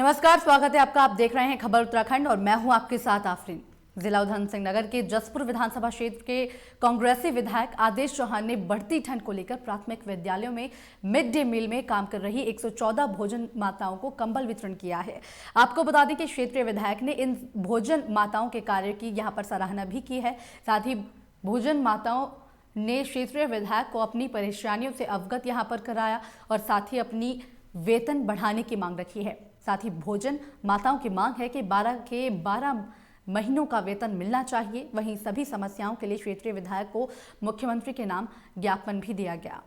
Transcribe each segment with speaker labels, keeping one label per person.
Speaker 1: नमस्कार, स्वागत है आपका। आप देख रहे हैं खबर उत्तराखंड और मैं हूं आपके साथ आफरीन। जिला उधम सिंह नगर के जसपुर विधानसभा क्षेत्र के कांग्रेसी विधायक आदेश चौहान ने बढ़ती ठंड को लेकर प्राथमिक विद्यालयों में मिड डे मील में काम कर रही 114 भोजन माताओं को कंबल वितरण किया है। आपको बता दें कि क्षेत्रीय विधायक ने इन भोजन माताओं के कार्य की यहां पर सराहना भी की है। साथ ही भोजन माताओं ने क्षेत्रीय विधायक को अपनी परेशानियों से अवगत यहां पर कराया और साथ ही अपनी वेतन बढ़ाने की मांग रखी है। साथ ही भोजन माताओं की मांग है कि 12 महीनों का वेतन मिलना चाहिए। वहीं सभी समस्याओं के लिए क्षेत्रीय विधायक को मुख्यमंत्री के नाम ज्ञापन भी दिया गया।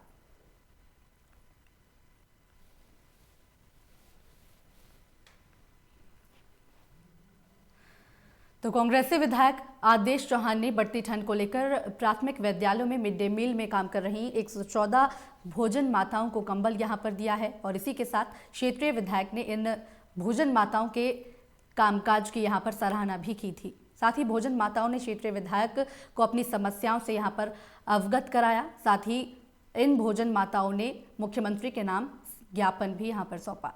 Speaker 1: तो कांग्रेसी विधायक आदेश चौहान ने बढ़ती ठंड को लेकर प्राथमिक विद्यालयों में मिड डे मील में काम कर रही 114 भोजन माताओं को कंबल यहां पर दिया है और इसी के साथ क्षेत्रीय विधायक ने इन भोजन माताओं के कामकाज की यहां पर सराहना भी की थी। साथ ही भोजन माताओं ने क्षेत्रीय विधायक को अपनी समस्याओं से यहां पर अवगत कराया। साथ ही इन भोजन माताओं ने मुख्यमंत्री के नाम ज्ञापन भी यहां पर सौंपा।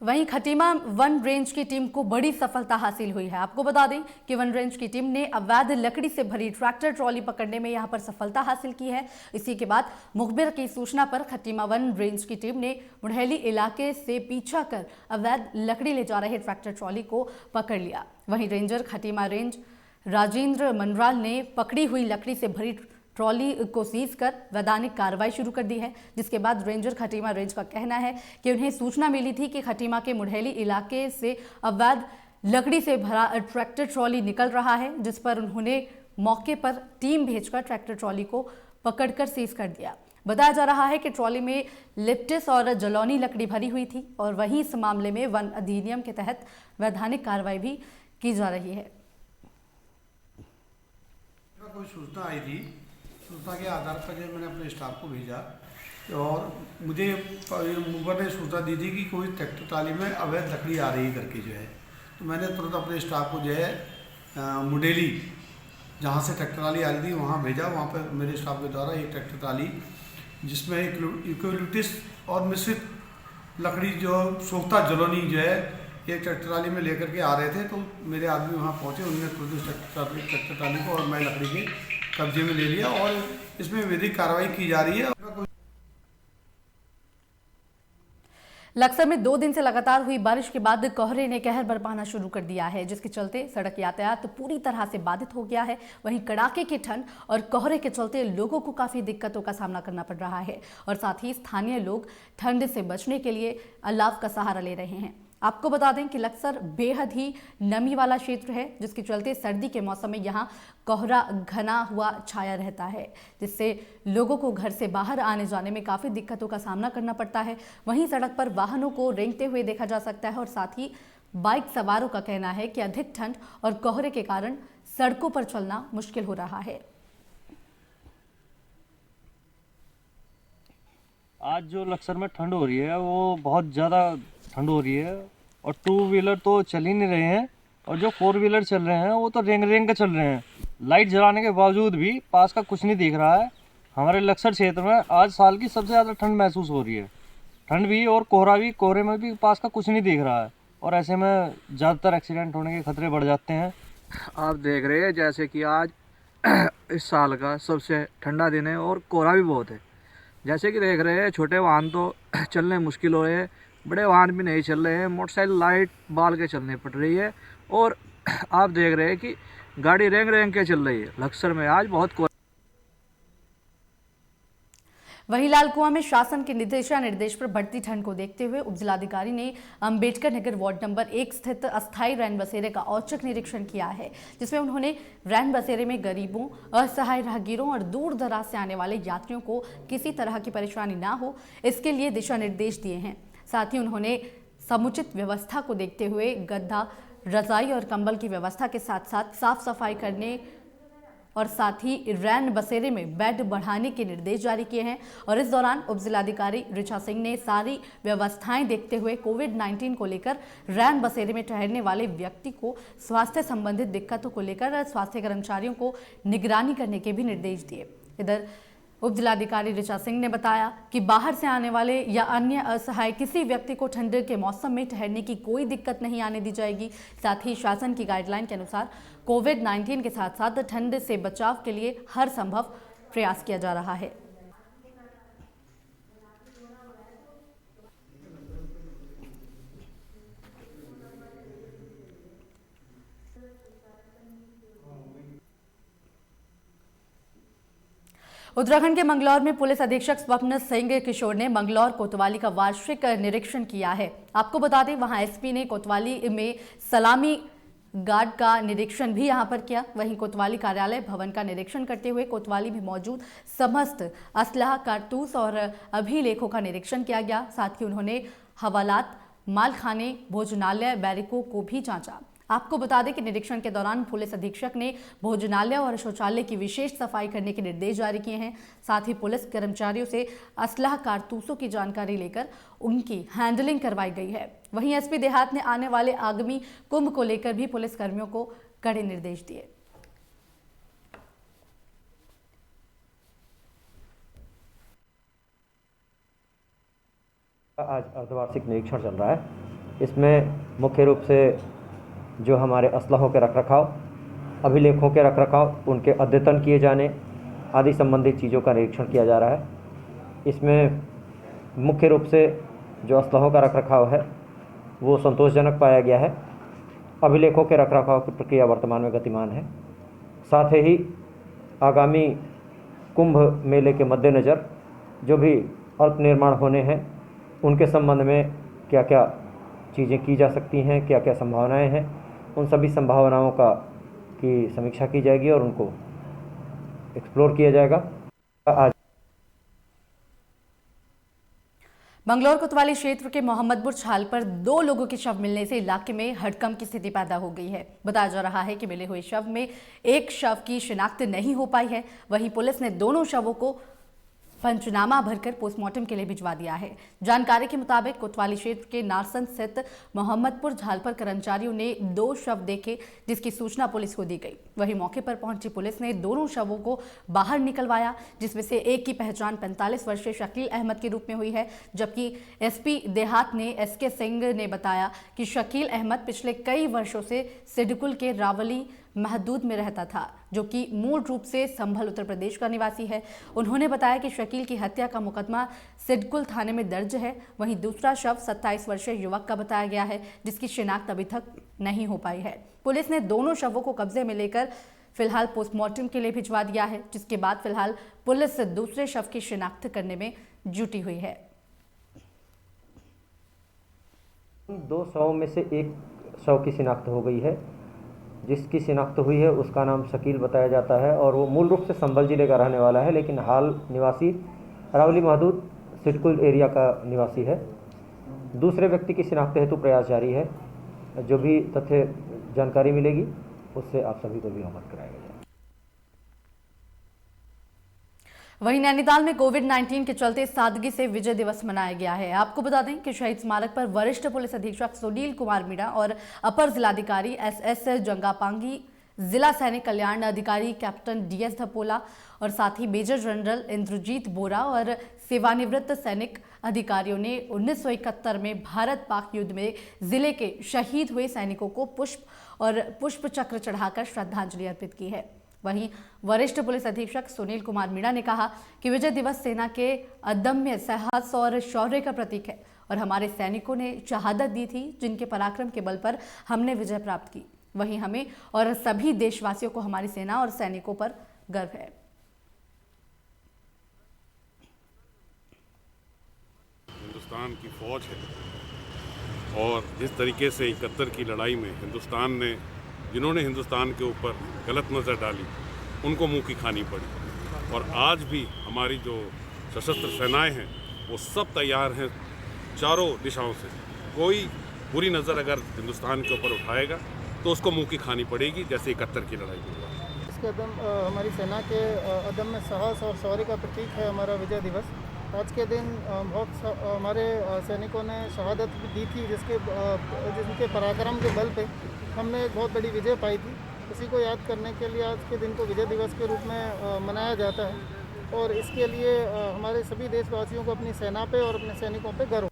Speaker 1: वहीं खटीमा वन रेंज की टीम को बड़ी सफलता हासिल हुई है। आपको बता दें कि वन रेंज की टीम ने अवैध लकड़ी से भरी ट्रैक्टर ट्रॉली पकड़ने में यहां पर सफलता हासिल की है। इसी के बाद मुखबिर की सूचना पर खटीमा वन रेंज की टीम ने मुढ़ेली इलाके से पीछा कर अवैध लकड़ी ले जा रहे ट्रैक्टर ट्रॉली को पकड़ लिया। वहीं रेंजर खटीमा रेंज राजेंद्र मनराल ने पकड़ी हुई लकड़ी से भरी ट्रॉली को सीज कर वैधानिक कार्रवाई शुरू कर दी है। जिसके बाद रेंजर खटीमा रेंज का कहना है कि उन्हें सूचना मिली थी कि खटीमा के मुढ़ेली इलाके से अवैध लकड़ी से भरा ट्रैक्टर ट्रॉली निकल रहा है, जिस पर उन्होंने मौके पर टीम भेजकर ट्रैक्टर ट्रॉली को पकड़कर सीज कर दिया। बताया जा रहा है कि ट्रॉली में लिप्टिस और जलौनी लकड़ी भरी हुई थी और वहीं इस मामले में वन अधिनियम के तहत वैधानिक कार्रवाई भी की जा रही है।
Speaker 2: कोई सूचना आई थी, सूचना के आधार पर जब मैंने अपने स्टाफ को भेजा और मुझे मुखबिर ने सूचना दी थी कि कोई ट्रैक्टर ट्राली में अवैध लकड़ी आ रही है करके जो है, तो मैंने तुरंत अपने स्टाफ को जो है मुडेली जहाँ से ट्रैक्टर ट्राली आ रही थी वहाँ भेजा। वहाँ पर मेरे स्टाफ के द्वारा एक ट्रैक्टर ट्राली जिसमें यूकेलिप्टस और मिश्रित लकड़ी जो सोख्ता जलोनी जो है एक ट्रैक्टर ट्राली में लेकर के आ रहे थे, तो मेरे आदमी वहाँ पहुँचे। उन्होंने तुरंत ट्रैक्टर ट्राली को और मैं लकड़ी के कब्जे में ले लिया और इसमें विधिक कार्रवाई की जा रही है।
Speaker 1: लक्सर में 2 दिन से लगातार हुई बारिश के बाद कोहरे ने कहर बरपाना शुरू कर दिया है, जिसके चलते सड़क यातायात पूरी तरह से बाधित हो गया है। वहीं कड़ाके की ठंड और कोहरे के चलते लोगों को काफी दिक्कतों का सामना करना पड़ रहा है और साथ ही स्थानीय लोग ठंड से बचने के लिए अलाव का सहारा ले रहे हैं। आपको बता दें कि लक्सर बेहद ही नमी वाला क्षेत्र है, जिसके चलते सर्दी के मौसम में यहाँ कोहरा घना हुआ छाया रहता है, जिससे लोगों को घर से बाहर आने जाने में काफ़ी दिक्कतों का सामना करना पड़ता है। वहीं सड़क पर वाहनों को रेंगते हुए देखा जा सकता है और साथ ही बाइक सवारों का कहना है कि अधिक ठंड और कोहरे के कारण सड़कों पर चलना मुश्किल हो रहा है।
Speaker 3: आज जो लक्सर में ठंड हो रही है वो बहुत ज़्यादा ठंड हो रही है और 2 व्हीलर तो चल ही नहीं रहे हैं और जो 4 व्हीलर चल रहे हैं वो तो रेंग रेंग के चल रहे हैं। लाइट जलाने के बावजूद भी पास का कुछ नहीं दिख रहा है। हमारे लक्सर क्षेत्र में आज साल की सबसे ज़्यादा ठंड महसूस हो रही है। ठंड भी और कोहरा भी, कोहरे में भी पास का कुछ नहीं दिख रहा है और ऐसे में ज़्यादातर एक्सीडेंट होने के खतरे बढ़ जाते हैं।
Speaker 4: आप देख रहे हैं जैसे कि आज इस साल का सबसे ठंडा दिन है और कोहरा भी बहुत है। जैसे कि देख रहे हैं छोटे वाहन तो चलने मुश्किल हो रहे हैं, बड़े वाहन भी नहीं चल रहे हैं। मोटरसाइकिल लाइट बाल के चलने पड़ रही है और आप देख रहे हैं कि गाड़ी रेंग रेंग के चल रही है। लक्सर में आज बहुत
Speaker 1: वहीं लालकुआं में शासन के निर्देश पर बढ़ती ठंड को देखते हुए उपजिलाधिकारी ने अंबेडकर नगर वार्ड नंबर 1 स्थित अस्थायी रैन बसेरे का औचक निरीक्षण किया है, जिसमें उन्होंने रैन बसेरे में गरीबों, असहाय राहगीरों और दूर दराज से आने वाले यात्रियों को किसी तरह की परेशानी ना हो, इसके लिए दिशा निर्देश दिए हैं। साथ ही उन्होंने समुचित व्यवस्था को देखते हुए गद्दा, रजाई और कंबल की व्यवस्था के साथ साथ साफ सफाई करने और साथ ही रैन बसेरे में बेड बढ़ाने के निर्देश जारी किए हैं। और इस दौरान उप जिलाधिकारी ऋचा सिंह ने सारी व्यवस्थाएं देखते हुए कोविड-19 को लेकर रैन बसेरे में ठहरने वाले व्यक्ति को स्वास्थ्य संबंधित दिक्कतों को लेकर स्वास्थ्य कर्मचारियों को निगरानी करने के भी निर्देश दिए। इधर उप जिलाधिकारी ऋचा सिंह ने बताया कि बाहर से आने वाले या अन्य असहाय किसी व्यक्ति को ठंड के मौसम में ठहरने की कोई दिक्कत नहीं आने दी जाएगी। साथ ही शासन की गाइडलाइन के अनुसार कोविड-19 के साथ साथ ठंड से बचाव के लिए हर संभव प्रयास किया जा रहा है। उत्तराखंड के मंगलौर में पुलिस अधीक्षक स्वप्न सिंह किशोर ने मंगलौर कोतवाली का वार्षिक निरीक्षण किया है। आपको बता दें, वहां एसपी ने कोतवाली में सलामी गार्ड का निरीक्षण भी यहां पर किया। वहीं कोतवाली कार्यालय भवन का निरीक्षण करते हुए कोतवाली में मौजूद समस्त असलहा, कारतूस और अभिलेखों का निरीक्षण किया गया। साथ ही उन्होंने हवालात, मालखाने, भोजनालय, बैरिकों को भी जांचा। आपको बता दें कि निरीक्षण के दौरान पुलिस अधीक्षक ने भोजनालय और शौचालय की विशेष सफाई करने के निर्देश जारी किए हैं। साथ ही पुलिस कर्मचारियों से असलहा, कारतूसों की जानकारी लेकर उनकी हैंडलिंग करवाई गई है। वहीं एसपी देहात ने आने वाले आगामी कुंभ को लेकर भी पुलिस कर्मियों को कड़े निर्देश दिए।
Speaker 5: आज अर्धवार्षिक निरीक्षण चल रहा है। इसमें मुख्य रूप से जो हमारे असलहों के रखरखाव, अभिलेखों के रखरखाव, उनके अद्यतन किए जाने आदि संबंधित चीज़ों का निरीक्षण किया जा रहा है। इसमें मुख्य रूप से जो असलहों का रखरखाव है वो संतोषजनक पाया गया है। अभिलेखों के रखरखाव की प्रक्रिया वर्तमान में गतिमान है। साथ ही आगामी कुंभ मेले के मद्देनज़र जो भी अल्प निर्माण होने हैं उनके संबंध में क्या क्या चीज़ें की जा सकती हैं, क्या क्या संभावनाएं हैं, उन सभी संभावनाओं की समीक्षा की जाएगी और उनको एक्सप्लोर किया जाएगा। आज
Speaker 1: मंगलौर कोतवाली क्षेत्र के मोहम्मदपुर छाल पर 2 लोगों के शव मिलने से इलाके में हड़कंप की स्थिति पैदा हो गई है। बताया जा रहा है कि मिले हुए शव में एक शव की शिनाख्त नहीं हो पाई है। वहीं पुलिस ने दोनों शवों को पंचनामा भरकर पोस्टमार्टम के लिए भिजवा दिया है। जानकारी के मुताबिक कोतवाली क्षेत्र के नारसन स्थित मोहम्मदपुर झाल पर कर्मचारियों ने 2 शव देखे, जिसकी सूचना पुलिस को दी गई। वहीं मौके पर पहुंची पुलिस ने दोनों शवों को बाहर निकलवाया, जिसमें से एक की पहचान 45 वर्षीय शकील अहमद के रूप में हुई है। जबकि एसपी देहात ने एसके सिंह ने बताया कि शकील अहमद पिछले कई वर्षों से सिडकुल के रावली महदूद में रहता था, जो कि मूल रूप से संभल उत्तर प्रदेश का निवासी है। उन्होंने बताया कि शकील की हत्या का मुकदमा सिडकुल थाने में दर्ज है। वहीं दूसरा शव 27 वर्षीय युवक का बताया गया है, जिसकी शिनाख्त अभी तक नहीं हो पाई है। पुलिस ने दोनों शवों को कब्जे में लेकर फिलहाल पोस्टमार्टम के लिए भिजवा दिया है, जिसके बाद फिलहाल पुलिस दूसरे शव की शिनाख्त करने में जुटी हुई है।
Speaker 5: 2 शवों में से एक शव की शिनाख्त हो गई है। जिसकी शिनाख्त हुई है उसका नाम शकील बताया जाता है और वो मूल रूप से संभल जिले का रहने वाला है, लेकिन हाल निवासी रावली महदूद सिडकुल एरिया का निवासी है। दूसरे व्यक्ति की शिनाख्त हेतु प्रयास जारी है। जो भी तथ्य जानकारी मिलेगी उससे आप सभी को भी अवगत कराया जाएगा।
Speaker 1: वहीं नैनीताल में कोविड-19 के चलते सादगी से विजय दिवस मनाया गया है। आपको बता दें कि शहीद स्मारक पर वरिष्ठ पुलिस अधीक्षक सुनील कुमार मीणा और अपर जिलाधिकारी एसएस जंगापांगी, जिला सैनिक कल्याण अधिकारी कैप्टन डीएस धपोला और साथ ही मेजर जनरल इंद्रजीत बोरा और सेवानिवृत्त सैनिक अधिकारियों ने 1971 में भारत पाक युद्ध में जिले के शहीद हुए सैनिकों को पुष्प और पुष्प चक्र चढ़ाकर श्रद्धांजलि अर्पित की है। वहीं वरिष्ठ पुलिस अधीक्षक सुनील कुमार मीणा ने कहा कि विजय दिवस सेना के अदम्य साहस और शौर्य का प्रतीक है और हमारे सैनिकों ने शहादत दी थी, जिनके पराक्रम के बल पर हमने विजय प्राप्त की। वहीं हमें और सभी देशवासियों को हमारी सेना और सैनिकों पर गर्व है।
Speaker 6: हिंदुस्तान की फौज है और जिस तरीके से 71 की लड़ाई में हिंदुस्तान ने, जिन्होंने हिंदुस्तान के ऊपर गलत नज़र डाली, उनको मुंह की खानी पड़ी। और आज भी हमारी जो सशस्त्र सेनाएं हैं वो सब तैयार हैं चारों दिशाओं से। कोई बुरी नज़र अगर हिंदुस्तान के ऊपर उठाएगा तो उसको मुंह की खानी पड़ेगी, जैसे 71 की लड़ाई में हुआ।
Speaker 7: हमारी सेना के अदम्य साहस और शौर्य का प्रतीक है हमारा विजय दिवस। आज के दिन हमारे सैनिकों ने शहादत भी दी थी, जिनके पराक्रम के बल पे हमने एक बहुत बड़ी विजय पाई थी। उसी को याद करने के लिए आज के दिन को विजय दिवस के रूप में मनाया जाता है और इसके लिए हमारे सभी देशवासियों को अपनी सेना पे और अपने सैनिकों पे गर्व।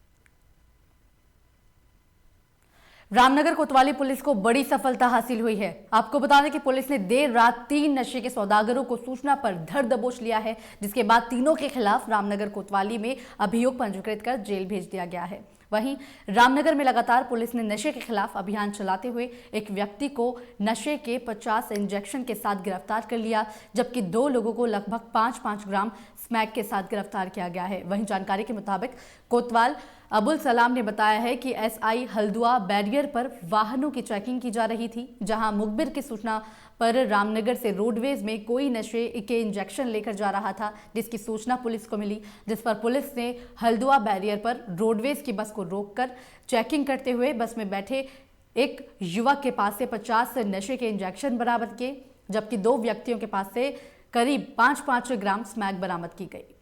Speaker 1: रामनगर कोतवाली पुलिस को बड़ी सफलता हासिल हुई है। आपको बता दें कि पुलिस ने देर रात 3 नशे के सौदागरों को सूचना पर धर दबोच लिया है, जिसके बाद तीनों के खिलाफ रामनगर कोतवाली में अभियोग पंजीकृत कर जेल भेज दिया गया है। वहीं रामनगर में लगातार पुलिस ने नशे के खिलाफ अभियान चलाते हुए एक व्यक्ति को नशे के 50 इंजेक्शन के साथ गिरफ्तार कर लिया, जबकि 2 लोगों को लगभग 5-5 ग्राम स्मैक के साथ गिरफ्तार किया गया है। वहीं जानकारी के मुताबिक कोतवाल अबुल सलाम ने बताया है कि एसआई हल्द्वां बैरियर पर वाहनों की चेकिंग की जा रही थी, जहां मुखबिर की सूचना पर रामनगर से रोडवेज में कोई नशे के इंजेक्शन लेकर जा रहा था, जिसकी सूचना पुलिस को मिली, जिस पर पुलिस ने हल्द्वां बैरियर पर रोडवेज की बस को रोककर चेकिंग करते हुए बस में बैठे एक युवक के पास से 50 नशे के इंजेक्शन बरामद किए, जबकि 2 व्यक्तियों के पास से करीब 5-5 ग्राम स्मैक बरामद की गई।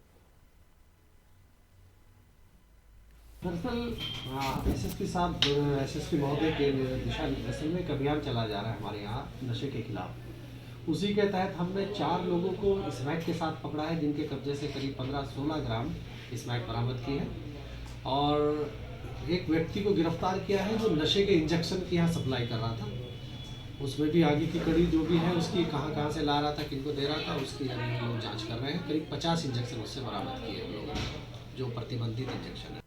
Speaker 8: दरअसल एसएसपी महोदय के दिशा निर्देशन में एक अभियान चला जा रहा है हमारे यहाँ नशे के खिलाफ। उसी के तहत हमने 4 लोगों को स्मैक के साथ पकड़ा है, जिनके कब्जे से करीब 15-16 ग्राम स्मैक बरामद की है और एक व्यक्ति को गिरफ्तार किया है जो नशे के इंजेक्शन की यहाँ सप्लाई कर रहा था। उसमें भी आगे की कड़ी जो भी है उसकी कहाँ से ला रहा था, किनको दे रहा था, उसकी अभी हम लोग जाँच कर रहे हैं। करीब 50 इंजेक्शन उससे बरामद किए हम लोगों ने, जो प्रतिबंधित इंजेक्शन है।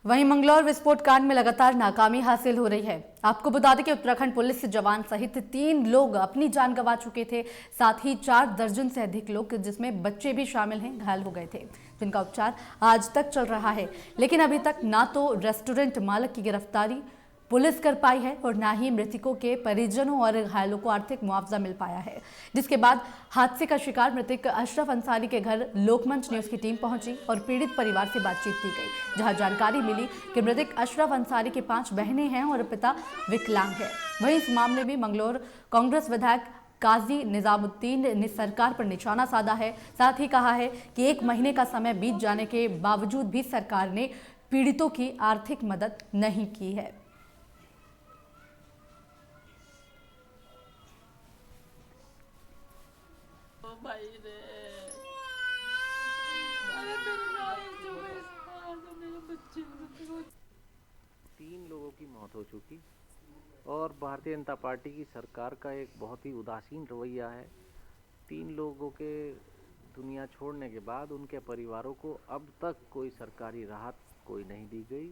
Speaker 1: वहीं मंगलौर विस्फोट कांड में लगातार नाकामी हासिल हो रही है। आपको बता दें कि उत्तराखंड पुलिस जवान सहित 3 लोग अपनी जान गंवा चुके थे, साथ ही 4 दर्जन से अधिक लोग, जिसमें बच्चे भी शामिल हैं, घायल हो गए थे, जिनका उपचार आज तक चल रहा है। लेकिन अभी तक ना तो रेस्टोरेंट मालिक की गिरफ्तारी पुलिस कर पाई है और ना ही मृतकों के परिजनों और घायलों को आर्थिक मुआवजा मिल पाया है। जिसके बाद हादसे का शिकार मृतक अशरफ अंसारी के घर लोकमंच न्यूज की टीम पहुंची और पीड़ित परिवार से बातचीत की गई, जहां जानकारी मिली कि मृतक अशरफ अंसारी के 5 बहनें हैं और पिता विकलांग है। वहीं इस मामले में मंगलौर कांग्रेस विधायक काजी निजामुद्दीन ने सरकार पर निशाना साधा है। साथ ही कहा है कि 1 महीने का समय बीत जाने के बावजूद भी सरकार ने पीड़ितों की आर्थिक मदद नहीं की है।
Speaker 9: भाई रे,
Speaker 10: तीन लोगों की मौत हो चुकी और भारतीय जनता पार्टी की सरकार का एक बहुत ही उदासीन रवैया है। 3 लोगों के दुनिया छोड़ने के बाद उनके परिवारों को अब तक कोई सरकारी राहत कोई नहीं दी गई,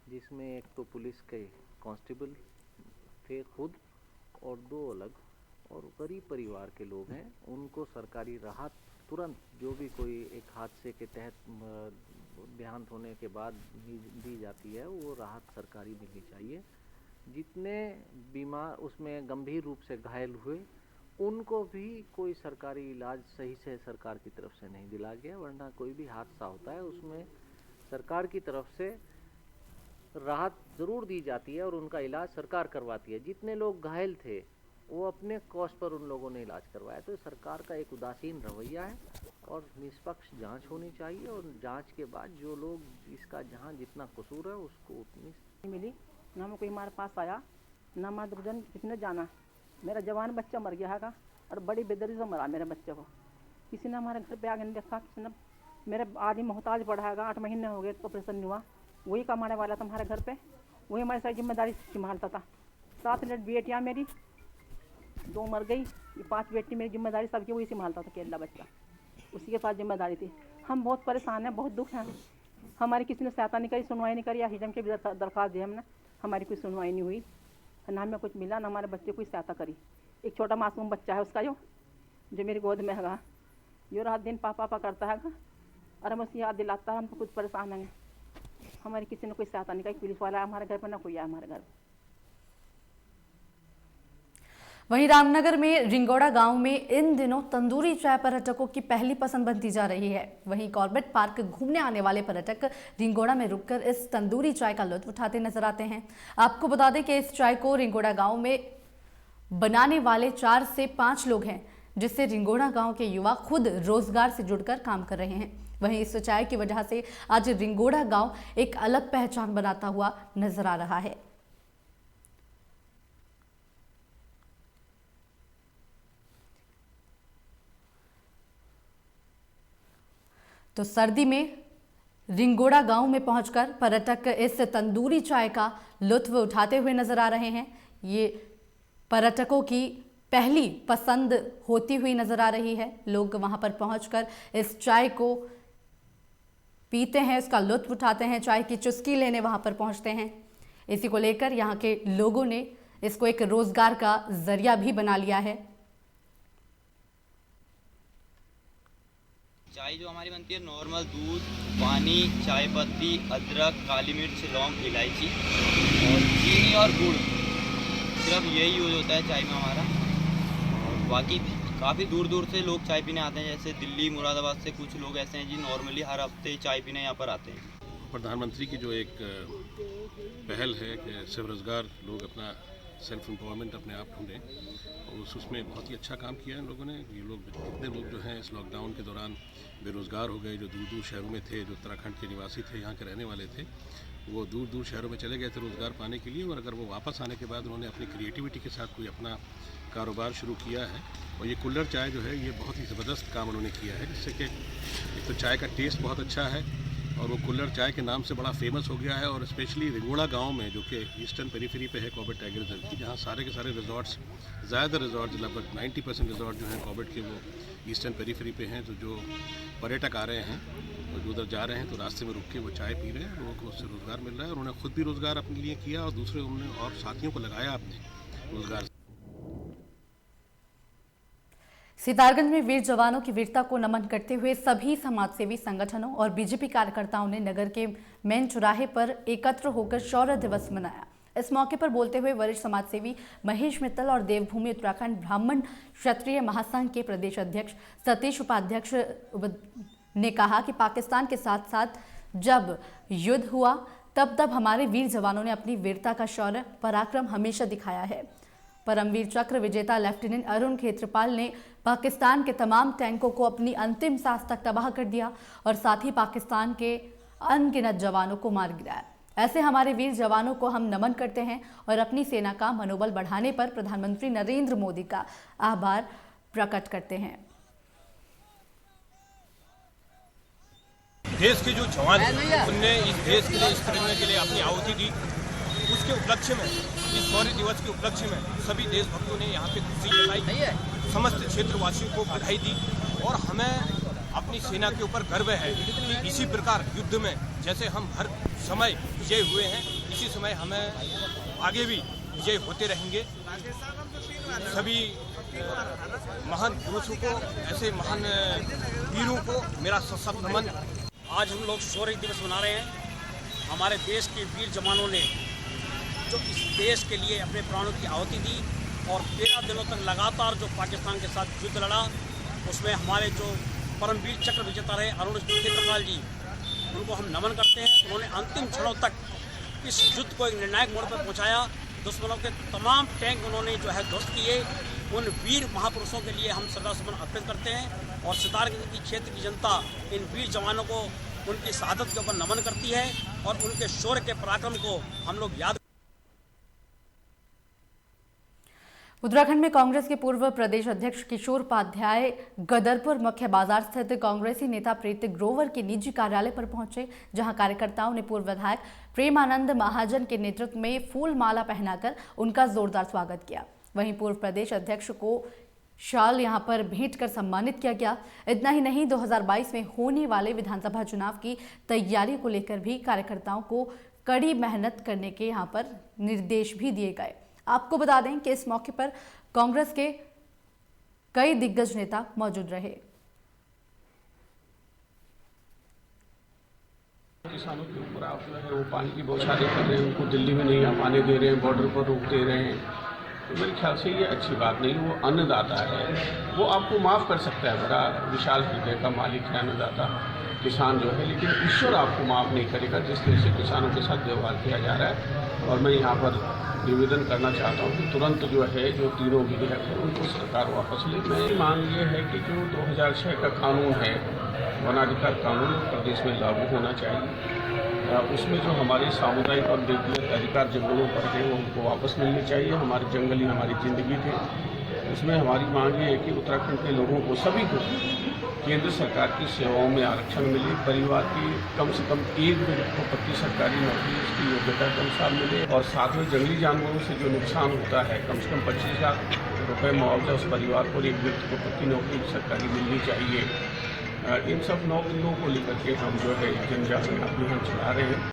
Speaker 10: जिसमें एक तो पुलिस के कांस्टेबल थे खुद और 2 अलग और गरीब परिवार के लोग हैं, उनको सरकारी राहत तुरंत जो भी कोई एक हादसे के तहत देहांत होने के बाद दी जाती है, वो राहत सरकारी मिलनी चाहिए। जितने बीमार उसमें गंभीर रूप से घायल हुए उनको भी कोई सरकारी इलाज सही से सरकार की तरफ से नहीं दिला गया, वरना कोई भी हादसा होता है उसमें सरकार की तरफ से राहत ज़रूर दी जाती है और उनका इलाज सरकार करवाती है। जितने लोग घायल थे वो अपने कॉस्ट पर उन लोगों ने इलाज करवाया। तो सरकार का एक उदासीन रवैया है और निष्पक्ष जांच होनी चाहिए और जांच के बाद जो लोग इसका जहां जितना कसूर है उसको उतनी
Speaker 9: मिली ना। कोई हमारे पास आया ना, हमारे दुर्जन किसने जाना। मेरा जवान बच्चा मर गया है और बड़ी बेदर्दी से मरा मेरे बच्चे को। किसी ने हमारे घर पे आगे नहीं देखा, किसी ने मेरे आदमी मोहताज पड़ा है, 8 महीने हो गए तो ऑपरेशन नहीं हुआ। वही कमाने वाला था हमारे घर पे, वही हमारी सारी जिम्मेदारी संभालता था। 7 बेटियाँ मेरी, 2 मर गई, ये 5 बेटी मेरी जिम्मेदारी सबकी वही संभालता था, अकेला बच्चा, उसी के पास जिम्मेदारी थी। हम बहुत परेशान हैं, बहुत दुख हैं। हमारी किसी ने सहायता नहीं करी, सुनवाई नहीं करी। या हिजम के भी दरख्वास्त दी हमने, हमारी कोई सुनवाई नहीं हुई, ना हमें कुछ मिला, ना हमारे बच्चे कोई सहायता करी। एक छोटा मासूम बच्चा है उसका जो मेरी गोद में है, जो रात दिन पापा पापा करता है और हम उसे याद दिलाता है। हम तो कुछ परेशान हैं, हमारी किसी ने कोई सहायता नहीं करी। पुलिस वाला है हमारे घर पर, ना कोई है हमारे घर पर।
Speaker 1: वहीं रामनगर में रिंगोड़ा गांव में इन दिनों तंदूरी चाय पर्यटकों की पहली पसंद बनती जा रही है। वहीं कॉर्बेट पार्क घूमने आने वाले पर्यटक रिंगोड़ा में रुककर इस तंदूरी चाय का लुत्फ उठाते नजर आते हैं। आपको बता दें कि इस चाय को रिंगोड़ा गांव में बनाने वाले 4 से 5 लोग हैं, जिससे रिंगोड़ा गांव के युवा खुद रोजगार से जुड़कर काम कर रहे हैं। वहीं इस चाय की वजह से आज रिंगोड़ा गांव एक अलग पहचान बनाता हुआ नजर आ रहा है। तो सर्दी में रिंगोड़ा गांव में पहुंचकर पर्यटक इस तंदूरी चाय का लुत्फ उठाते हुए नजर आ रहे हैं। ये पर्यटकों की पहली पसंद होती हुई नजर आ रही है। लोग वहां पर पहुंचकर इस चाय को पीते हैं, इसका लुत्फ उठाते हैं, चाय की चुस्की लेने वहां पर पहुंचते हैं। इसी को लेकर यहाँ के लोगों ने इसको एक रोजगार का जरिया भी बना लिया है।
Speaker 11: चाय जो हमारी बनती है नॉर्मल दूध, पानी, चाय पत्ती, अदरक, काली मिर्च, लौंग, इलायची और चीनी और गुड़, सिर्फ यही यूज़ होता है चाय में हमारा। और बाकी काफ़ी दूर दूर से लोग चाय पीने आते हैं, जैसे दिल्ली, मुरादाबाद से कुछ लोग ऐसे हैं जी नॉर्मली हर हफ्ते चाय पीने यहाँ पर आते हैं।
Speaker 6: प्रधानमंत्री की जो एक पहल है कि स्वरोजगार, लोग अपना सेल्फ एम्पावरमेंट अपने आप ढूंढें, और उसमें बहुत ही अच्छा काम किया है इन लोगों ने। ये लोग कितने लोग जो हैं इस लॉकडाउन के दौरान बेरोज़गार हो गए, जो दूर दूर शहरों में थे, जो उत्तराखंड के निवासी थे, यहाँ के रहने वाले थे, वो दूर दूर शहरों में चले गए थे रोज़गार पाने के लिए। और अगर वो वापस आने के बाद उन्होंने अपनी क्रिएटिविटी के साथ कोई अपना कारोबार शुरू किया है। और ये कुल्हड़ चाय जो है ये बहुत ही ज़बरदस्त काम उन्होंने किया है, जिससे कि एक तो चाय का टेस्ट बहुत अच्छा है और वो कुल्हड़ चाय के नाम से बड़ा फेमस हो गया है। और स्पेशली रिंगोड़ा गांव में, जो कि ईस्टर्न पेरीफेरी पे है कॉर्बेट टाइगर रिजर्व की, जहां सारे के सारे रिजॉर्ट्स, ज़्यादातर रिजॉर्ट्स, लगभग 90% रिजॉर्ट जो हैं कॉर्बेट के वो ईस्टर्न पेरीफेरी पे हैं। तो जो पर्यटक आ रहे हैं और जो उधर जा रहे हैं तो रास्ते में रुक के वो चाय पी रहे हैं, लोगों को उससे रोज़गार मिल रहा है। और उन्होंने खुद भी रोज़गार अपने लिए किया और दूसरे उन्होंने और साथियों को लगाया अपने रोज़गार।
Speaker 1: सितारगंज में वीर जवानों की वीरता को नमन करते हुए सभी समाजसेवी संगठनों और बीजेपी कार्यकर्ताओं ने नगर के मेन चौराहे पर एकत्र होकर शौर्य दिवस मनाया। इस मौके पर बोलते हुए वरिष्ठ समाजसेवी महेश मित्तल और देवभूमि उत्तराखंड ब्राह्मण क्षत्रिय महासंघ के प्रदेश अध्यक्ष सतीश उपाध्यक्ष ने कहा कि पाकिस्तान के साथ साथ जब युद्ध हुआ तब हमारे वीर जवानों ने अपनी वीरता का शौर्य पराक्रम हमेशा दिखाया है। परमवीर चक्र विजेता लेफ्टिनेंट अरुण खेत्रपाल ने पाकिस्तान के तमाम टैंकों को अपनी अंतिम सांस तक तबाह कर दिया और साथ ही पाकिस्तान के अनगिनत जवानों को मार गिराया। ऐसे हमारे वीर जवानों को हम नमन करते हैं और अपनी सेना का मनोबल बढ़ाने पर प्रधानमंत्री नरेंद्र मोदी का आभार प्रकट करते हैं।
Speaker 12: देश के जो जवान हैं उनने इस देश के लिए, इस करने के लिए अपनी आहुति दी। उसके उपलक्ष्य में, इस शौर्य दिवस के उपलक्ष्य में सभी देशभक्तों ने यहाँ पे खुशी जताई, समस्त क्षेत्रवासियों को बधाई दी। और हमें अपनी सेना के ऊपर गर्व है कि इसी प्रकार युद्ध में जैसे हम हर समय विजय हुए हैं, इसी समय हमें आगे भी विजय होते रहेंगे। सभी महान पुरुषों को, ऐसे महान वीरों को मेरा सशक्त नमन।
Speaker 13: आज हम लोग शौर्य दिवस मना रहे हैं। हमारे देश के वीर जवानों ने जो इस देश के लिए अपने प्राणों की आहुति दी और 13 दिनों तक लगातार जो पाकिस्तान के साथ युद्ध लड़ा, उसमें हमारे जो परमवीर चक्र विजेता रहे अरुण खेत्रपाल जी, उनको हम नमन करते हैं। उन्होंने अंतिम क्षणों तक इस युद्ध को एक निर्णायक मोड़ पर पहुंचाया। दुश्मनों के तमाम टैंक उन्होंने जो है ध्वस्त किए। उन वीर महापुरुषों के लिए हम श्रद्धासुमन अर्पित करते हैं और सितारगंज की क्षेत्र की जनता इन वीर जवानों को उनकी शहादत के ऊपर नमन करती है और उनके शौर्य के पराक्रम को हम लोग याद।
Speaker 1: उत्तराखंड में कांग्रेस के पूर्व प्रदेश अध्यक्ष किशोर उपाध्याय गदरपुर मुख्य बाजार स्थित कांग्रेसी नेता प्रीति ग्रोवर के निजी कार्यालय पर पहुंचे, जहां कार्यकर्ताओं ने पूर्व विधायक प्रेमानंद महाजन के नेतृत्व में फूल माला पहनाकर उनका जोरदार स्वागत किया। वहीं पूर्व प्रदेश अध्यक्ष को शाल यहां पर भेंट कर सम्मानित किया गया। इतना ही नहीं, 2022 में होने वाले विधानसभा चुनाव की तैयारी को लेकर भी कार्यकर्ताओं को कड़ी मेहनत करने के यहां पर निर्देश भी दिए गए। आपको बता दें कि इस मौके पर कांग्रेस के कई दिग्गज नेता मौजूद रहे।
Speaker 14: किसानों के ऊपर आप जो है वो पानी की बौछारें कर रहे हैं, उनको दिल्ली में नहीं आने दे रहे हैं, बॉर्डर पर रोक दे रहे हैं, तो मेरे ख्याल से ये अच्छी बात नहीं। वो अन्नदाता है, वो आपको माफ़ कर सकता है, बड़ा विशाल हृदय का मालिक है अन्नदाता। किसान जो है, लेकिन ईश्वर आपको माफ़ नहीं करेगा जिस तरह से किसानों के साथ व्यवहार किया जा रहा है। और मैं यहाँ पर निवेदन करना चाहता हूँ कि तुरंत जो है जो तीनों विधेयक है उनको सरकार वापस ले। मेरी मांग ये है कि जो 2006 का कानून है, वनाधिकार कानून, प्रदेश में लागू होना चाहिए। उसमें जो हमारे सामुदायिक और व्यक्तिगत अधिकार जंगलों पर है वो हमको वापस मिलने चाहिए। हमारे जंगल ही हमारी ज़िंदगी थे। उसमें हमारी मांग ये है कि उत्तराखंड के लोगों को, सभी को, केंद्र सरकार की सेवाओं में आरक्षण मिले। परिवार की कम से कम एक व्यक्ति को प्रति सरकारी नौकरी, उसकी योग्यता के अनुसार मिले। और साथ में जंगली जानवरों से जो नुकसान होता है, कम से कम 25 लाख रुपये मुआवजा उस परिवार को, एक व्यक्ति को प्रति नौकरी सरकारी मिलनी चाहिए। इन सब नौकरियों को लेकर के हम जो है जन जागरण अभियान चला रहे हैं।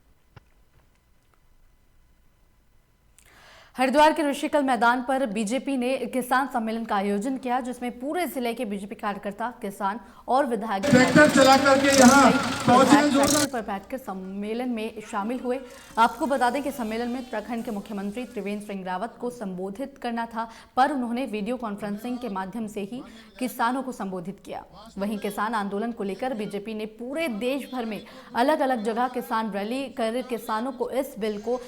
Speaker 1: हरिद्वार के ऋषिकल मैदान पर बीजेपी ने किसान सम्मेलन का आयोजन किया, जिसमें पूरे जिले के बीजेपी कार्यकर्ता, किसान और विधायक ट्रैक्टर चला करके यहां पर बैठकर सम्मेलन में शामिल हुए। आपको बता दें कि सम्मेलन में उत्तराखंड के मुख्यमंत्री त्रिवेंद्र सिंह रावत को संबोधित करना था, पर उन्होंने वीडियो कॉन्फ्रेंसिंग के माध्यम से ही किसानों को संबोधित किया। वहीं किसान आंदोलन को लेकर बीजेपी ने पूरे देश भर में अलग अलग जगह किसान रैली कर किसानों को इस बिल को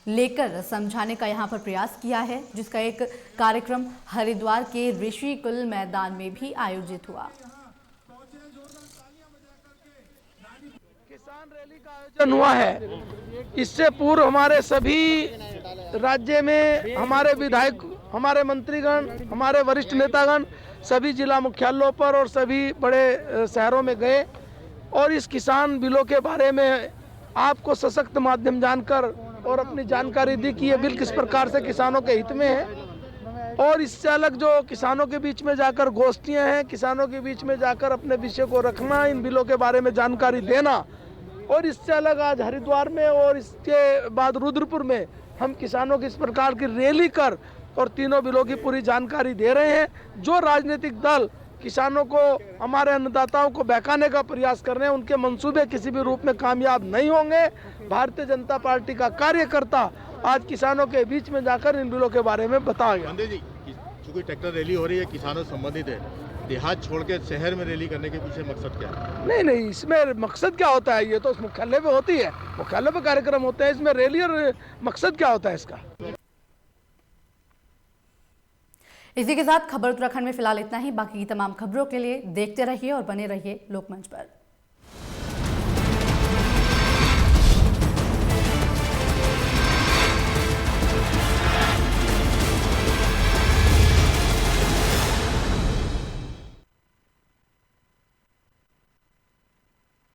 Speaker 1: लेकर समझाने का यहां पर प्रयास किया है, जिसका एक कार्यक्रम हरिद्वार के ऋषिकुल मैदान में भी आयोजित हुआ।
Speaker 15: किसान रैली का आयोजन हुआ है। इससे पूर्व हमारे सभी राज्य में हमारे विधायक, हमारे मंत्रीगण, हमारे वरिष्ठ नेतागण सभी जिला मुख्यालयों पर और सभी बड़े शहरों में गए और इस किसान बिलों के बारे में आपको सशक्त माध्यम जानकर और अपनी जानकारी दी कि ये बिल किस प्रकार से किसानों के हित में है। और इससे अलग जो किसानों के बीच में जाकर गोष्ठियां हैं, किसानों के बीच में जाकर अपने विषय को रखना, इन बिलों के बारे में जानकारी देना। और इससे अलग आज हरिद्वार में और इसके बाद रुद्रपुर में हम किसानों की इस प्रकार की रैली कर और तीनों बिलों की पूरी जानकारी दे रहे हैं। जो राजनीतिक दल किसानों को, हमारे अन्नदाताओं को बहकाने का प्रयास कर रहे हैं, उनके मंसूबे किसी भी रूप में कामयाब नहीं होंगे। भारतीय जनता पार्टी का कार्यकर्ता आज किसानों के बीच में जाकर इन बिलों के बारे में बताया गया।
Speaker 16: बंदे जी, चूंकि ट्रैक्टर रैली हो रही है, किसानों से संबंधित है, देहात छोड़ के शहर में रैली करने के पीछे मकसद क्या है?
Speaker 15: नहीं, इसमें मकसद क्या होता है? ये तो मुख्यालय पे होती है, मुख्यालय पे कार्यक्रम होते हैं। इसमें रैली और मकसद क्या होता है इसका?
Speaker 1: इसी के साथ खबर उत्तराखंड में फिलहाल इतना ही। बाकी की तमाम खबरों के लिए देखते रहिए और बने रहिए लोकमंच पर।